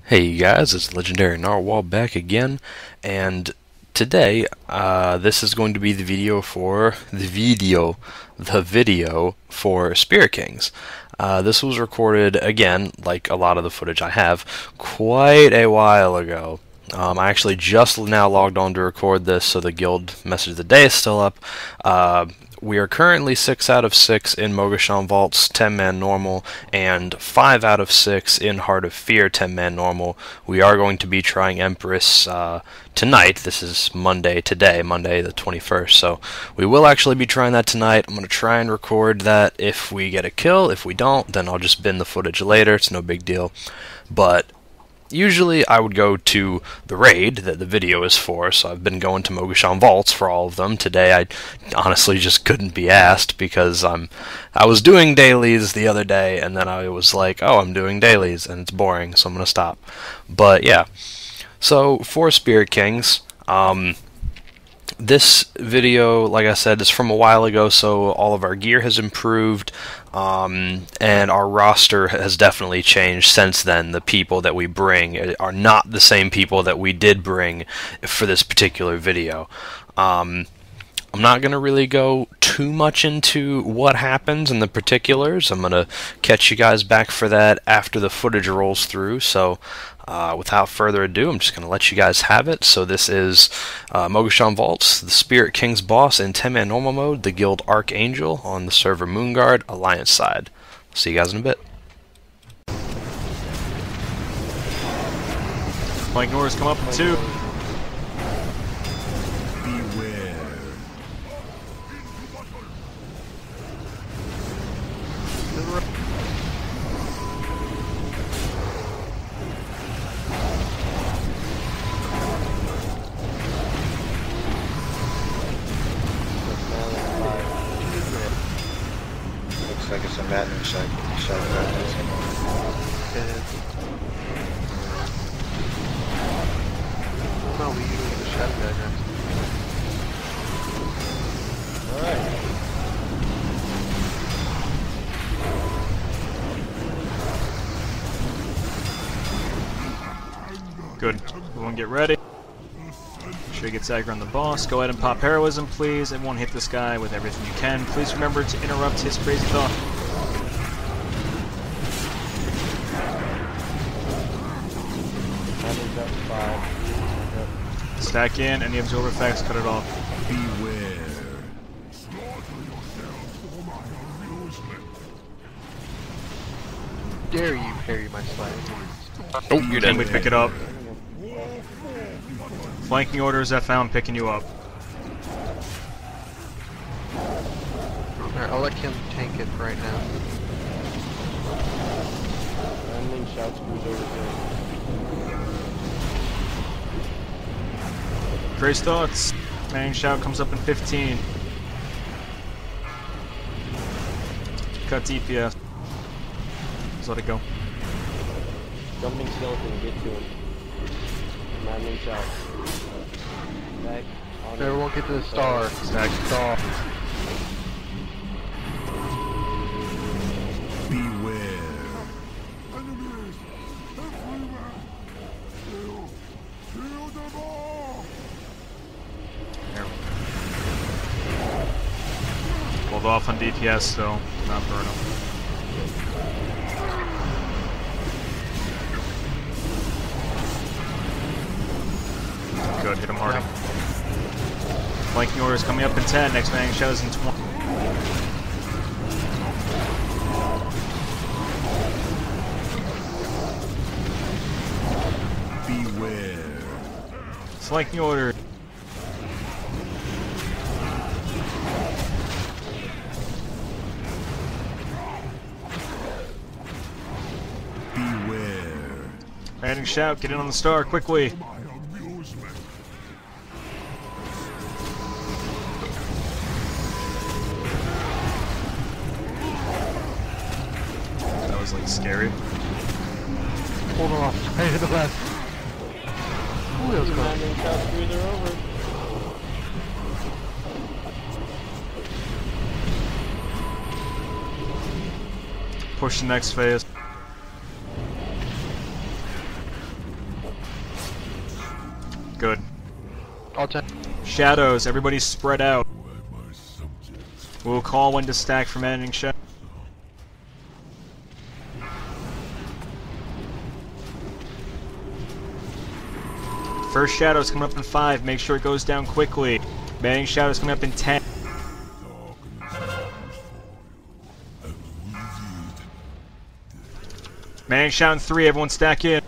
Hey you guys, it's Legendary Narwhal back again, and today this is going to be the video for Spirit Kings. This was recorded again, like a lot of the footage I have, quite a while ago. I actually just now logged on to record this, so the guild message of the day is still up. We are currently 6 out of 6 in Mogu Shan Vaults 10-man normal, and 5 out of 6 in Heart of Fear 10-man normal. We are going to be trying Empress tonight. This is Monday the 21st, so we will actually be trying that tonight. I'm going to try and record that if we get a kill. If we don't, then I'll just bin the footage later. It's no big deal. But usually I would go to the raid that the video is for, so I've been going to Mogu Shan Vaults for all of them. Today I honestly just couldn't be asked because I was doing dailies the other day, and then I was like, oh, I'm doing dailies, and it's boring, so I'm going to stop. But yeah, so for Spirit Kings, this video, like I said, is from a while ago, so all of our gear has improved, and our roster has definitely changed since then. The people that we bring are not the same people that we did bring for this particular video. I'm not going to really go too much into what happens in the particulars. I'm going to catch you guys back for that after the footage rolls through, so without further ado, I'm just going to let you guys have it. So this is Mogu Shan Vaults, the Spirit King's boss in 10-man normal mode, the guild Archangel on the server Moonguard, Alliance side. See you guys in a bit. Flanking orders come up in 2. Looks like it's a maddening sight. No, we use the shadow dagger. Alright. Good. Everyone get ready. Make sure you get aggro on the boss. Go ahead and pop heroism, please. Everyone hit this guy with everything you can. Please remember to interrupt his crazy thought. Stack in, any absorb effects, cut it off. Beware. Dare you parry my slide? Oh, you're dead. Can we pick it up? Flanking orders, I found picking you up. Alright, I'll let him tank it right now. Grace thoughts. Manning shout comes up in 15. Cut DPS. Just let it go. Jumping skeleton, get to him. Maddening shout. Back. On Everyone get to the star. Stack. Star. Beware. Enemies everywhere. Kill them all. Pulled off on DPS, so not burn him. Good, hit him hard. Flanking orders coming up in 10, next man shows in 20. Beware. Flanking order. Beware. Manning shout, get in on the star quickly. My amusement. That was like scary. Hold on off. Right to the left. Ooh, that was close. Maddening shout, screw, they're over. Push the next phase. good. All 10. Shadows, everybody spread out. Why my subjects We'll call when to stack for managing shadow. First shadow's coming up in 5. Make sure it goes down quickly. Managing shadow's coming up in 10. Managing shadow in 3. Everyone stack in.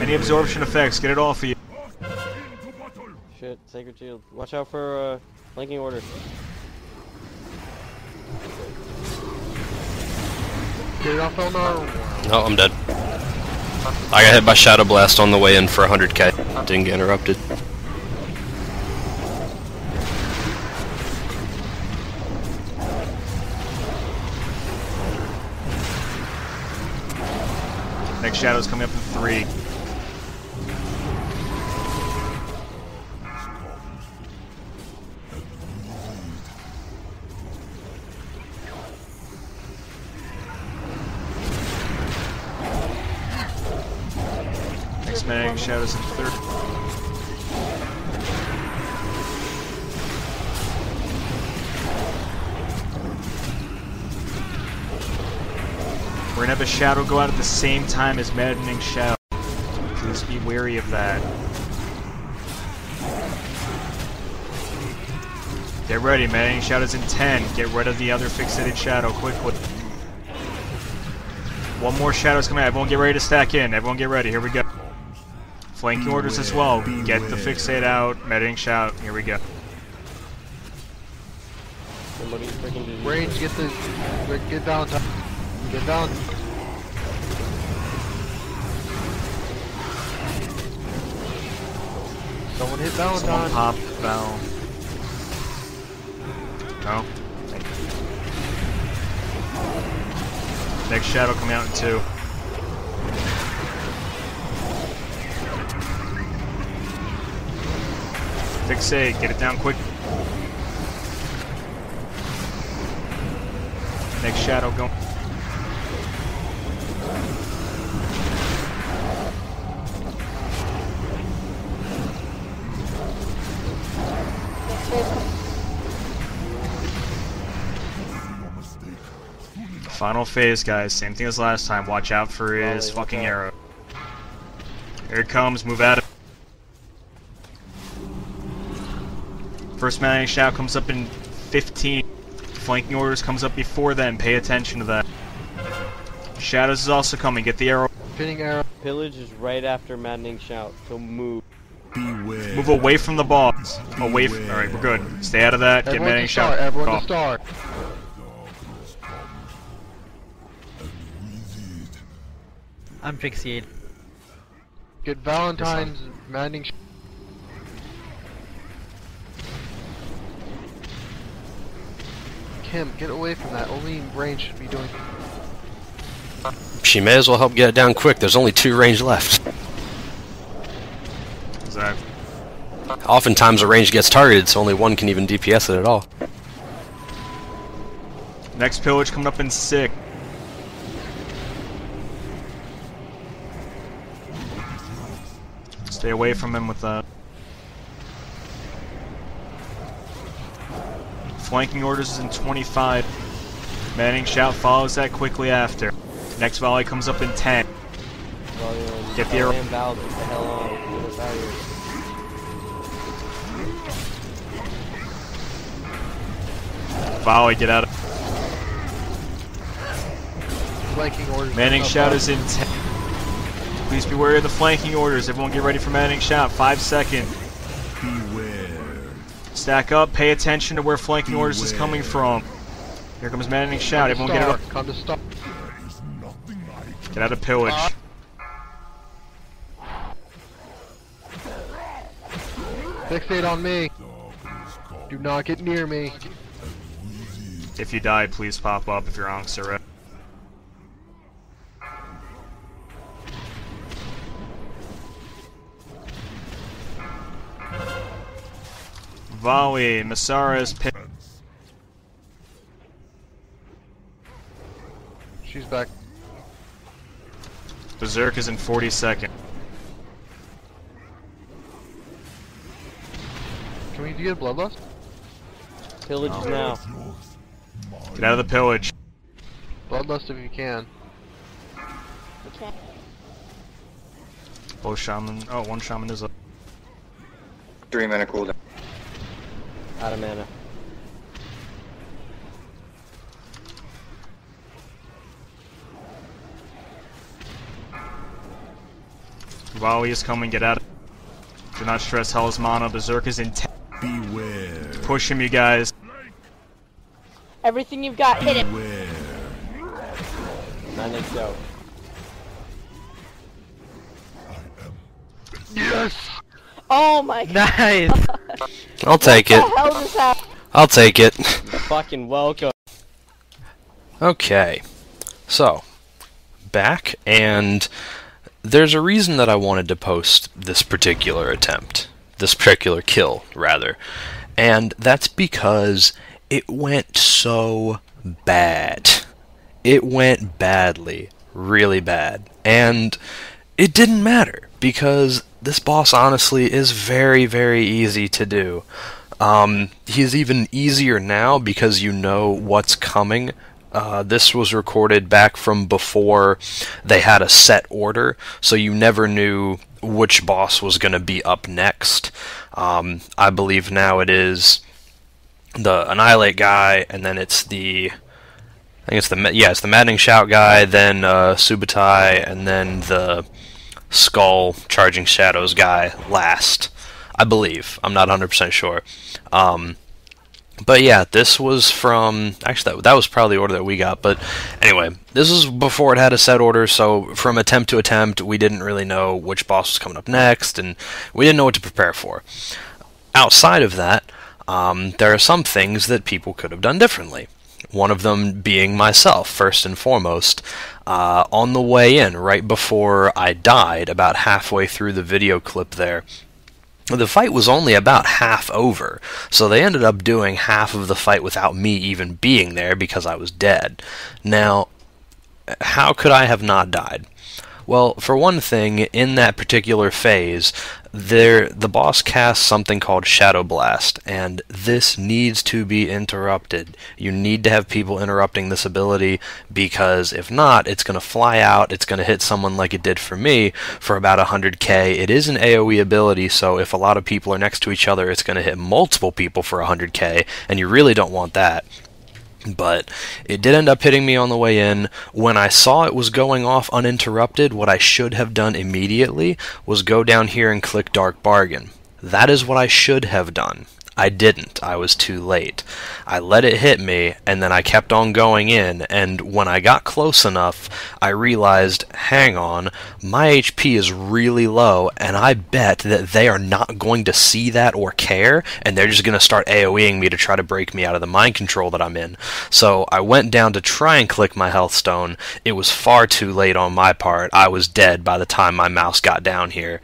Any absorption effects, get it all for you. Shit, Sacred Shield. Watch out for flanking order. Get it off on our. No, I'm dead. I got hit by Shadow Blast on the way in for 100k. Didn't get interrupted. Next shadow's coming up in 3. Next managing shadow's in 3. We're gonna have a shadow go out at the same time as maddening shadow. Please be wary of that. Get ready, maddening shadow's in 10. Get rid of the other fixated shadow quickly. One more shadow's coming out. Everyone get ready to stack in. Everyone get ready. Here we go. Flanking orders as well. Get the fixate out. Maddening shadow. Here we go. Somebody freaking did Range, get Valentine. Get Valentine. Someone hit Someone Valentine. pop Val. No. Next shadow coming out in 2. Fixate, get it down quick. Next shadow going. Final phase, guys. Same thing as last time. Watch out for his fucking arrow. Here it comes. Move at it. First managing shadow comes up in 15. Flanking orders comes up before then. Pay attention to that. Shadows is also coming. Get the arrow. Pinning arrow. Pillage is right after Maddening Shout, so move. beware. Move away from the boss. Away from. Alright, we're good. Stay out of that. Get Everyone managing to start. shadow. Everyone Off. to start. I'm fixated. Get Valentine's maddening. Kim, get away from that. Only range should be doing. She may as well help get it down quick. There's only 2 range left. Exactly. Oftentimes a range gets targeted, so only 1 can even DPS it at all. Next pillage coming up in 6. Stay away from him with that. Flanking orders is in 25. Manning shout follows that quickly after. Next volley comes up in 10. Get the arrow. Val, get the hell on. Get us out of here. Volley, get out of. Flanking orders. Manning shout is in 10. Please be wary of the flanking orders. Everyone get ready for Manning shout. 5 seconds. Beware. Stack up. Pay attention to where flanking orders is coming from. Here comes Manning shout. Everyone get it up. Come to start. There is nothing like Get out of pillage. Fixate on me. Do not get near me. If you die, please pop up if you're on Surrey. Volley, Masara's pit. She's back. Berserk is in 40 seconds. you get bloodlust? Pillage now. Get out of the pillage. Bloodlust if you can. Oh, shaman. Oh, one shaman is up. 3-minute cooldown. Out of mana. Wowie is coming. Get out of. Do not stress Hell's mana. Berserk is intent. Beware. Push him, you guys. Everything you've got, hit it. Beware. 9 8 go. Yes! Oh my god. Nice! I'll take it. What the hell just happened? I'll take it. Fucking welcome. Okay, so back, and there's a reason that I wanted to post this particular attempt, this particular kill, rather, and that's because it went so bad. It went badly, really bad, and it didn't matter, because this boss honestly is very, very easy to do. He's even easier now because you know what's coming. This was recorded back from before they had a set order, so you never knew which boss was going to be up next. I believe now it is the Annihilate guy, and then it's the... I think it's the Maddening Shout guy, then Subutai, and then the Skull Charging Shadows guy last. I believe. I'm not 100% sure. But yeah, this was from... Actually, that was probably the order that we got. But anyway, this was before it had a set order, so from attempt to attempt, we didn't really know which boss was coming up next, and we didn't know what to prepare for. Outside of that, there are some things that people could have done differently. One of them being myself, first and foremost. On the way in, right before I died, about halfway through the video clip there, the fight was only about half over, so they ended up doing half of the fight without me even being there because I was dead. Now, how could I have not died? Well, for one thing, in that particular phase, the boss casts something called Shadow Blast, and this needs to be interrupted. You need to have people interrupting this ability, because if not, it's going to fly out, it's going to hit someone like it did for me for about 100k. It is an AoE ability, so if a lot of people are next to each other, it's going to hit multiple people for 100k, and you really don't want that. But it did end up hitting me on the way in. When I saw it was going off uninterrupted, what I should have done immediately was go down here and click Dark Bargain. That is what I should have done. I didn't. I was too late. I let it hit me, and then I kept on going in, and when I got close enough, I realized, hang on, my HP is really low, and I bet that they are not going to see that or care, and they're just going to start AoEing me to try to break me out of the mind control that I'm in. So I went down to try and click my health stone. It was far too late on my part. I was dead by the time my mouse got down here.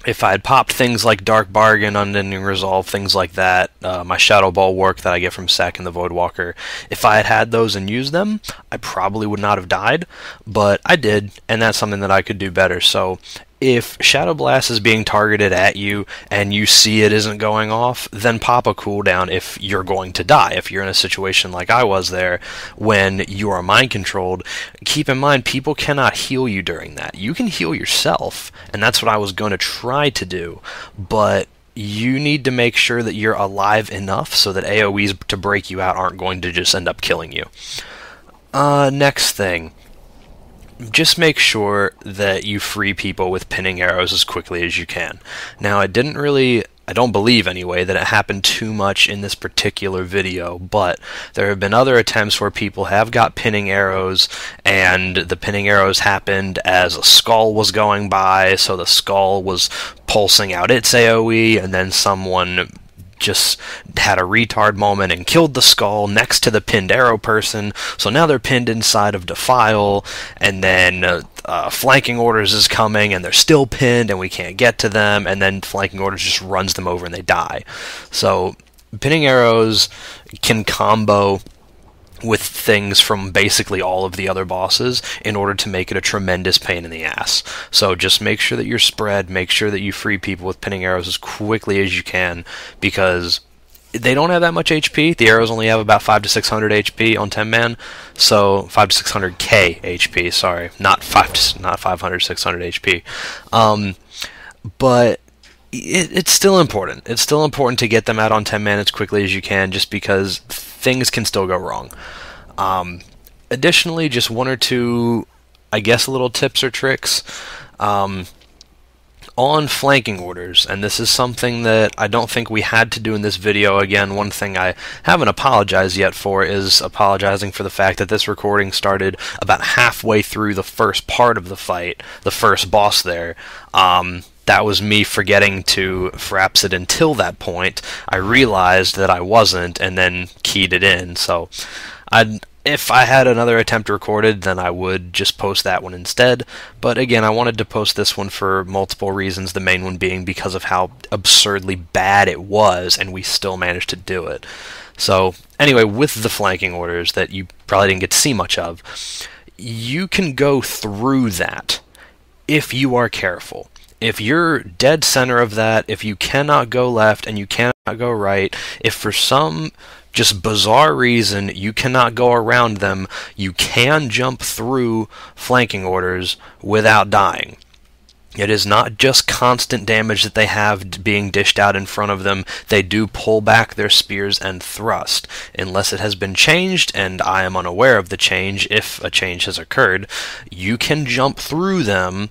If I had popped things like Dark Bargain, Unending Resolve, things like that, my Shadow Ball work that I get from Sec and the Voidwalker, if I had had those and used them, I probably would not have died, but I did, and that's something that I could do better. So if Shadow Blast is being targeted at you and you see it isn't going off, then pop a cooldown if you're going to die. If you're in a situation like I was there when you are mind controlled, keep in mind people cannot heal you during that. You can heal yourself, and that's what I was going to try to do, but you need to make sure that you're alive enough so that AoEs to break you out aren't going to just end up killing you. Next thing. Just make sure that you free people with pinning arrows as quickly as you can. Now, I don't believe anyway that it happened too much in this particular video, but there have been other attempts where people have got pinning arrows, and the pinning arrows happened as a skull was going by, so the skull was pulsing out its AoE, and then someone just had a retard moment and killed the skull next to the pinned arrow person, so now they're pinned inside of Defile, and then flanking orders is coming and they're still pinned and we can't get to them, and then flanking orders just runs them over and they die. So pinning arrows can combo with things from basically all of the other bosses in order to make it a tremendous pain in the ass. So just make sure that you're spread, make sure that you free people with pinning arrows as quickly as you can, because they don't have that much HP. The arrows only have about 500 to 600 HP on 10-man, so 500 to 600k HP. Sorry, not 500, 600 HP. But it's still important. It's still important to get them out on 10-man as quickly as you can, just because things can still go wrong. Additionally, just one or two, I guess, little tips or tricks. On flanking orders, and this is something that I don't think we had to do in this video. Again, one thing I haven't apologized yet for is apologizing for the fact that this recording started about halfway through the first part of the fight, the first boss there. That was me forgetting to fraps it until that point. I realized that I wasn't, and then keyed it in, so if I had another attempt recorded, then I would just post that one instead. But again, I wanted to post this one for multiple reasons, the main one being because of how absurdly bad it was, and we still managed to do it. So, anyway, with the flanking orders that you probably didn't get to see much of, you can go through that if you are careful. If you're dead center of that, if you cannot go left and you cannot go right, if for some just bizarre reason you cannot go around them, you can jump through flanking orders without dying. It is not just constant damage that they have being dished out in front of them. They do pull back their spears and thrust. Unless it has been changed, and I am unaware of the change, if a change has occurred, you can jump through them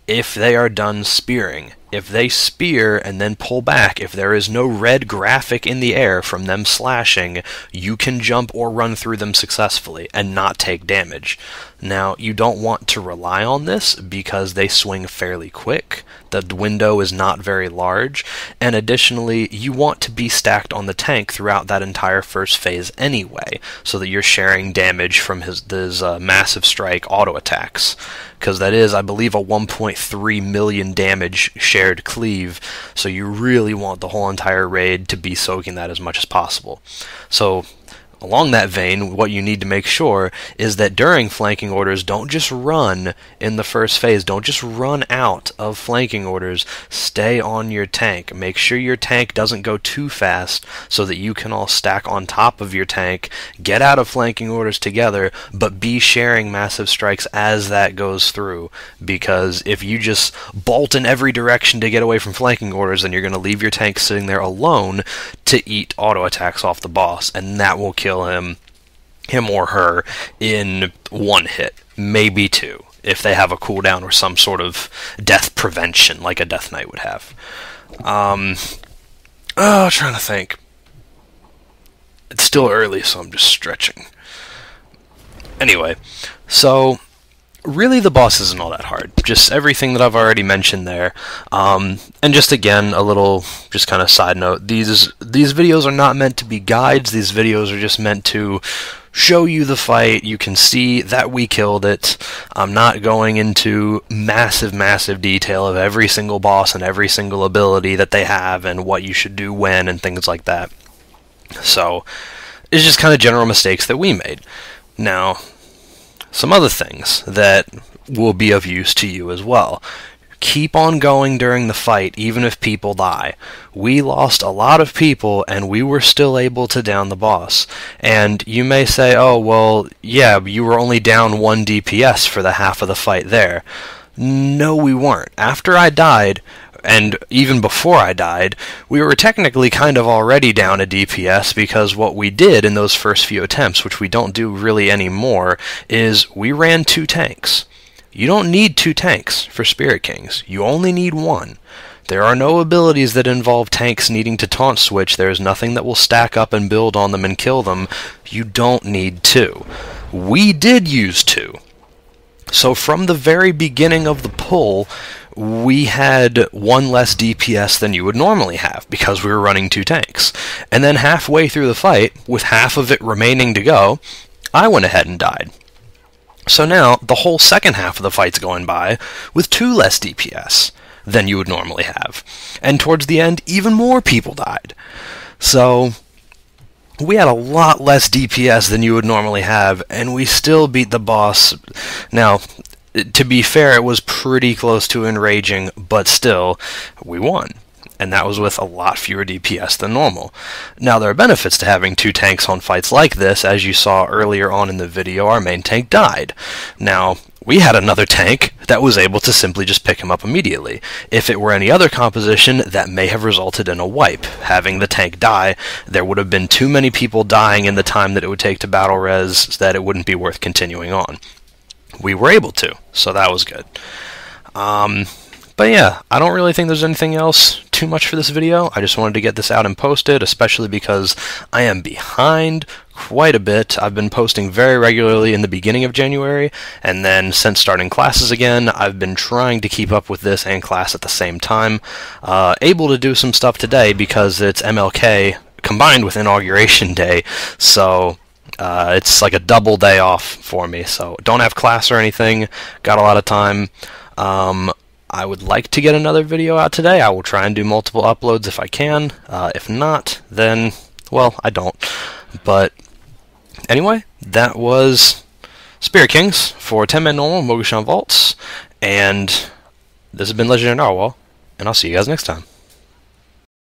if they are done spearing. If they spear and then pull back, if there is no red graphic in the air from them slashing, you can jump or run through them successfully and not take damage. Now, you don't want to rely on this because they swing fairly quick. The window is not very large, and additionally, you want to be stacked on the tank throughout that entire first phase anyway, so that you're sharing damage from his massive strike auto attacks. Because that is, I believe, a 1.3 million damage shared cleave, so you really want the whole entire raid to be soaking that as much as possible. So, along that vein, what you need to make sure is that during flanking orders, don't just run in the first phase. Don't just run out of flanking orders. Stay on your tank. Make sure your tank doesn't go too fast so that you can all stack on top of your tank. Get out of flanking orders together, but be sharing massive strikes as that goes through. Because if you just bolt in every direction to get away from flanking orders, then you're going to leave your tank sitting there alone to eat auto attacks off the boss, and that will kill him or her in one hit, maybe two, if they have a cooldown or some sort of death prevention like a Death Knight would have. Trying to think. It's still early, so I'm just stretching. Anyway, so really the boss isn't all that hard. Just everything that I've already mentioned there. And just again, a little just kind of side note, these videos are not meant to be guides. These videos are just meant to show you the fight. You can see that we killed it. I'm not going into massive detail of every single boss and every single ability that they have and what you should do when and things like that. So, it's just kind of general mistakes that we made. Now, some other things that will be of use to you as well. Keep on going during the fight, even if people die. We lost a lot of people, and we were still able to down the boss. And you may say, oh, well, yeah, you were only down 1 DPS for the half of the fight there. No, we weren't. After I died, and even before I died, we were technically kind of already down a DPS, because what we did in those first few attempts, which we don't do really anymore, is we ran 2 tanks. You don't need 2 tanks for Spirit Kings. You only need 1. There are no abilities that involve tanks needing to taunt switch. There's nothing that will stack up and build on them and kill them. You don't need 2. We did use 2. So from the very beginning of the pull, we had 1 less DPS than you would normally have, because we were running 2 tanks. And then halfway through the fight, with half of it remaining to go, I went ahead and died. So now, the whole second half of the fight's going by with 2 less DPS than you would normally have. And towards the end, even more people died. So, we had a lot less DPS than you would normally have, and we still beat the boss. Now, to be fair, it was pretty close to enraging, but still, we won. And that was with a lot fewer DPS than normal. Now, there are benefits to having 2 tanks on fights like this. As you saw earlier on in the video, our main tank died. Now, we had another tank that was able to simply just pick him up immediately. If it were any other composition, that may have resulted in a wipe. Having the tank die, there would have been too many people dying in the time that it would take to battle res that it wouldn't be worth continuing on. We were able to, so that was good. But yeah, I don't really think there's anything else too much for this video. I just wanted to get this out and post it, especially because I am behind quite a bit. I've been posting very regularly in the beginning of January, and then since starting classes again, I've been trying to keep up with this and class at the same time. Able to do some stuff today because it's MLK combined with Inauguration Day, so it's like a double day off for me. So don't have class or anything, got a lot of time. I would like to get another video out today. I will try and do multiple uploads if I can. If not, then, well, I don't. But anyway, that was Spirit Kings for 10-man normal Mogu Shan vaults, and this has been Legendary Narwhal, and I'll see you guys next time.